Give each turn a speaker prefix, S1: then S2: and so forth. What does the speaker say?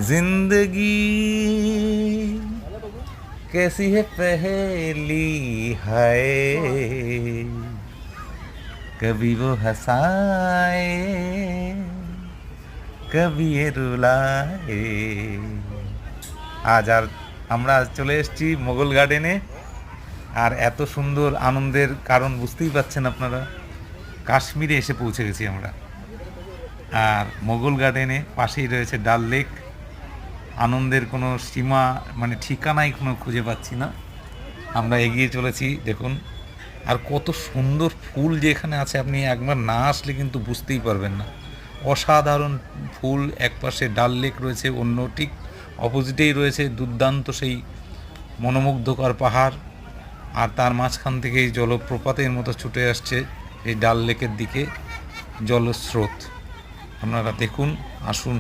S1: जिंदगी कैसी है पहेली हाय, कभी वो हंसाए कभी ये रुलाए। আজ আমরা চলে এসেছি মোগল গার্ডেনে। আর এত সুন্দর আনন্দের কারণ বুঝতেই পাচ্ছেন আপনারা, কাশ্মীরে এসে পৌঁছে গেছি আমরা। আর মোগল গার্ডেনে পাশেই রয়েছে ডাল লেক। আনন্দের কোনো সীমা মানে ঠিকানাই কোনো খুঁজে পাচ্ছি না। আমরা এগিয়ে চলেছি, দেখুন। আর কত সুন্দর ফুল যে এখানে আছে, আপনি একবার না আসলে কিন্তু বুঝতেই পারবেন না। অসাধারণ ফুল। একপাশে ডাল লেক রয়েছে, অন্য ঠিক অপোজিটেই রয়েছে দুর্দান্ত সেই মনোমুগ্ধকর পাহাড়। আর তার মাঝখান থেকেই জলপ্রপাতের মতো ছুটে আসছে এই ডাল লেকের দিকে জলস্রোত। আপনারা দেখুন, আসুন।